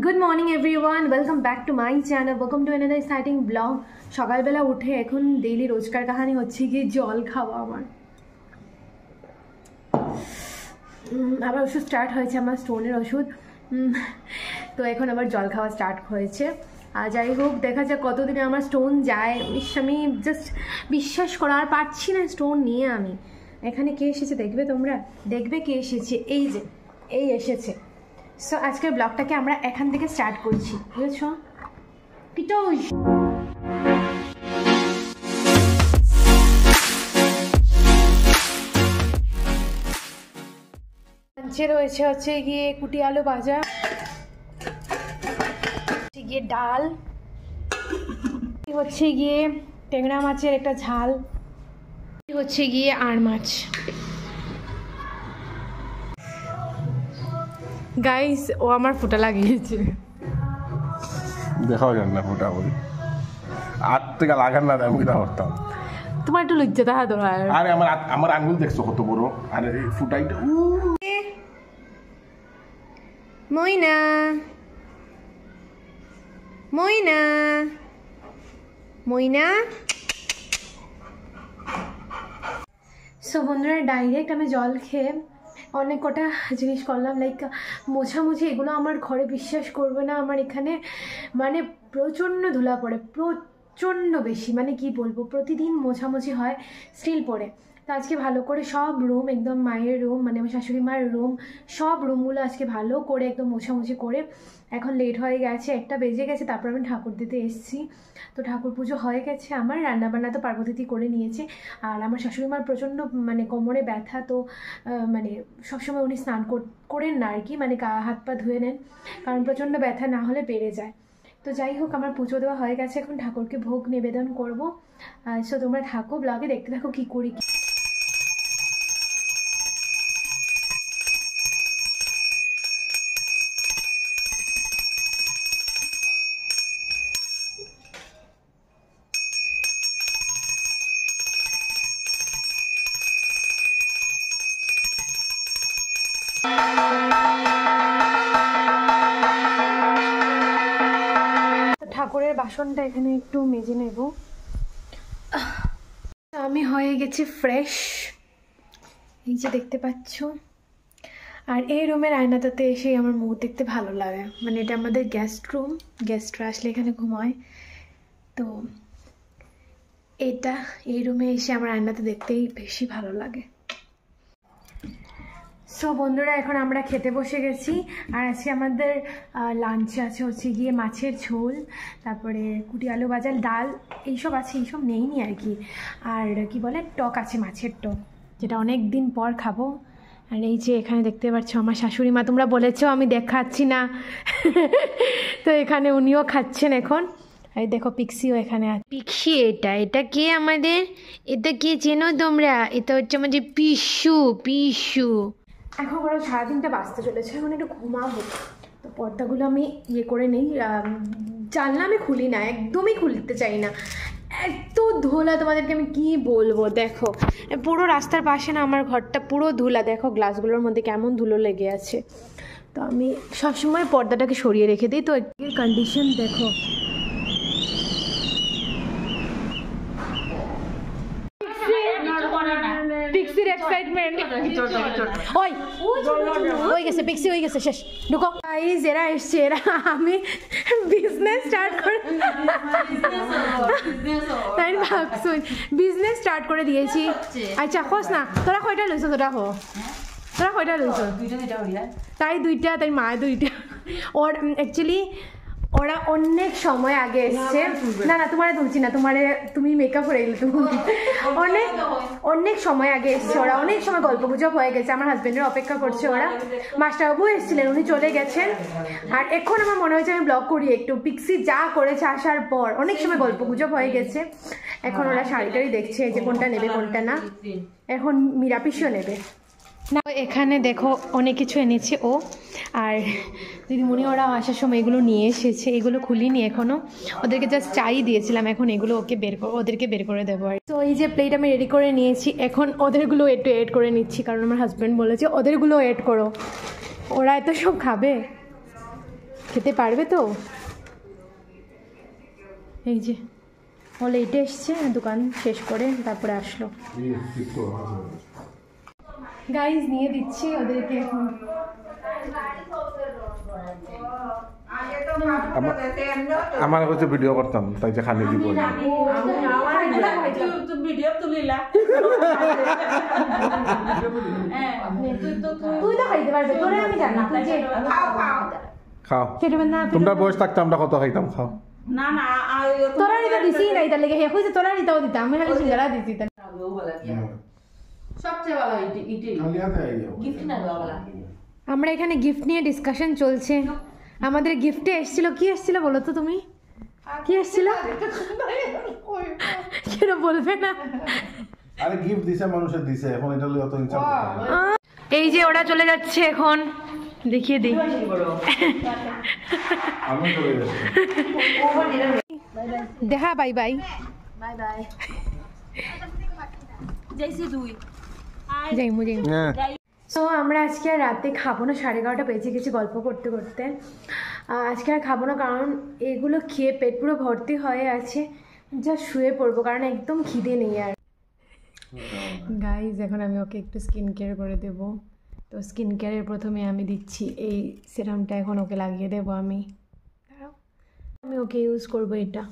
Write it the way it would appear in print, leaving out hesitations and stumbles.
Good morning everyone, welcome back to my channel, welcome to another exciting vlog. সকালবেলা উঠে এখন daily রোজকার কাহিনী হচ্ছে কি জল খাওয়া আমার। আবার ওষুধ স্টার্ট হয়েছে, আমার স্টোনের ওষুধ, তো এখন আবার জল খাওয়া স্টার্ট হয়েছে। আর যাই হোক, দেখা যাক কতদিনে আমার স্টোন যায়। আমি জাস্ট বিশ্বাস করার পারছি না স্টোন নিয়ে আমি। এখানে কে এসেছে দেখবে তোমরা, দেখবে কে এসেছে, এই যে এই এসেছে। সো আজকের ব্লগটাকে আমরা এখান থেকে স্টার্ট করছি, বুঝেছো? পিটোজ রয়েছে হচ্ছে গিয়ে কুটি আলু ভাজা, গিয়ে ডাল, হচ্ছে গিয়ে ট্যাংরা মাছের একটা ঝাল, হচ্ছে গিয়ে আর মাছ। গাইস, ও আমার ফুটা লাগিয়েছে, দেখাও যান না ফুটা বলি আর থেকে লাগান না, আমি কিনা করতাম। তোমার একটু লজ্জা দেখা দরকার। আরে আমার আঙ্গুল দেখছো কত বড়, আরে ফুটাইটা। ময়না ময়না ময়না। সো বন্ধুরা, ডাইরেক্ট আমি জল খেয়ে অনেক কটা জিনিস করলাম, লাইক মোছামুছি। এগুলো আমার ঘরে বিশ্বাস করবে না, আমার এখানে মানে প্রচণ্ড ধুলা পড়ে, প্রচণ্ড বেশি, মানে কি বলবো, প্রতিদিন মোছামুছি হয়, স্টিল পড়ে। তো আজকে ভালো করে সব রুম, একদম মায়ের রুম, মানে আমার শাশুড়ি মায়ের রুম, সব রুমগুলো আজকে ভালো করে একদম মোছামুছি করে। এখন লেট হয়ে গেছে, 1টা বেজে গেছে, তারপর আমি ঠাকুর দিতে এসেছি। তো ঠাকুর পুজো হয়ে গেছে আমার, রান্নাবান্না তো পার্বতী করে নিয়েছে। আর আমার শাশুড়ি মার প্রচণ্ড মানে কোমরে ব্যথা, তো মানে সবসময় উনি স্নান করেন না আর কি, মানে হাত পা ধুয়ে নেন, কারণ প্রচণ্ড ব্যথা না হলে বেড়ে যায়। তো যাই হোক, আমার পুজো দেওয়া হয়ে গেছে, এখন ঠাকুরকে ভোগ নিবেদন করবো। সো তোমরা থাকো, ব্লগে দেখতে থাকো কী করি। ঠাকুরের বাসনটা এখানে একটু মেজে নেব। আমি হয়ে গেছি ফ্রেশ, এই যে দেখতে পাচ্ছ। আর এই রুমের আয়নাটাতে এসে আমার মুখ দেখতে ভালো লাগে, মানে এটা আমাদের গেস্ট রুম, গেস্টরা আসলে এখানে ঘুমায়। তো এই রুমে এসে আমার আয়নাতে দেখতেই বেশি ভালো লাগে। সো বন্ধুরা, এখন আমরা খেতে বসে গেছি। আর আজকে আমাদের লাঞ্চে আছে হচ্ছে গিয়ে মাছের ঝোল, তারপরে কুটি আলু ভাজা, ডাল, এইসব আছে, এইসব নেইনি আর কি। আর কি বলে, টক আছে, মাছের টক, যেটা অনেক দিন পর খাবো। আর এই যে এখানে দেখতে পাচ্ছ আমার শাশুড়ি মা, তোমরা বলেছো আমি দেখাচ্ছি না, তো এখানে উনিও খাচ্ছেন এখন। এই দেখো পিক্সিও এখানে আছে। পিক্সি, এটা কে আমাদের, এটা কে চেনো তোমরা? এটা হচ্ছে আমাদের পিসু। এখন ওরা সারাদিনটা বাঁচতে চলেছে, এখন একটু ঘুমাবো। তো পর্দাগুলো আমি করে নেই, জানলা আমি খুলি না, একদমই খুলতে চাই না, এত ধুলা তোমাদেরকে আমি কি বলবো। দেখো পুরো রাস্তার পাশে না আমার ঘরটা, পুরো ধুলা, দেখো গ্লাসগুলোর মধ্যে কেমন ধুলো লেগে আছে। তো আমি সবসময় পর্দাটাকে সরিয়ে রেখে দিই। তো এর কন্ডিশন দেখো, পিক্সির এক্সাইটমেন্ট। ওই গেছে পিক্সি, হয়ে গেছে, শেষ, ঢুকো। গাইস, এরা এসছে, এরা আমি বিজনেস স্টার্ট করে, তাই ভাবছো বিজনেস স্টার্ট করে দিয়েছি। আচ্ছা খোঁজ না, তোরা কয়টা লইছো? তোরা কয়টা লইছো? তাই 2টা, তাই মা 2টা। ওর অ্যাকচুয়ালি ওরা অনেক সময় আগে এসছে। না তোমারে তুলছি না, তুমি মেকআপ করে গেলে, তুমি অনেক সময় আগে এসছে ওরা, অনেক সময় গল্প গুজব হয়ে গেছে, আমার হাজবেন্ডের অপেক্ষা করছে ওরা। মাস্টারবাবু এসেছিলেন, উনি চলে গেছেন। আর এখন আমার মনে হয়েছে আমি ব্লগ করি একটু। পিক্সি যা করেছে আসার পর অনেক সময় গল্প গুজব হয়ে গেছে। এখন ওরা শাড়িটাই দেখছে যে কোনটা নেবে কোনটা না। এখন মীরা পিসিও নেবে না। এখানে দেখো অনেক কিছু এনেছে ও, আর দিদিমণি ওরা আসার সময় এগুলো নিয়ে এসেছে, এগুলো খুলিনি এখনও, ওদেরকে জাস্ট চাই দিয়েছিলাম, এখন এগুলো ওদেরকে বের করে দেবো। আর তো এই যে প্লেট আমি রেডি করে নিয়েছি, এখন ওদেরগুলো একটু এড করে নিচ্ছি, কারণ আমার হাজব্যান্ড বলেছে ওদেরগুলো এড করো, ওরা এত সব খাবে। খেতে পারবে তো? এই যে ও লেটে এসছে, দোকান শেষ করে তারপরে আসলো। গাইজ নিয়ে দিচ্ছি ওদেরকে এখন। আমার কাছে ভিডিও করতাম তাই যে খালি দিব ভিডিও তুলিলা তুই তো খাইতে পারবে, তোরে আমি জানি তুই যে খাও খেতে না। তোমরা বয়স থাকতে আমরা কত খাইতাম, খাও। না না তোরা নিতে দিছি নাই, তার লেগে হয়েছে তোরা নিতেও দিতাম, আমি খালি সিঙ্গারা দিছি। সবচেয়ে ভালো ইটাই গিফট না বাবা। আমরা এখানে গিফট নিয়ে ডিসকাশন চলছে। আমাদের গিফটে এসেছিল, কি এসেছিল বলো তো তুমি? কি এসেছিল কেন বলবে না? আরে গিফট দিছে মানুষের দিছে, এখন এটা লই অত ইনসাল করতে। এই যে ওরা চলে যাচ্ছে এখন, দেখিয়ে দিই। আমি চলে যাচ্ছি। দেখা, বাই বাই। বাই বাই যাইছি তুই যাই মুঝে। হ্যাঁ তো আমরা আজকে আর রাতে খাবো না, 11:30 বেজে গেছে গল্প করতে করতে। আজকে আর খাবো না, কারণ এগুলো খেয়ে পেট পুরো ভর্তি হয়ে আছে, যা শুয়ে পড়বো, কারণ একদম খিদে নেই আর। গাইজ এখন আমি ওকে একটু স্কিন কেয়ার করে দেবো। তো স্কিন কেয়ারের প্রথমে আমি দিচ্ছি এই সিরামটা, এখন ওকে লাগিয়ে দেবো আমি। ওকে ইউজ করবো এটা।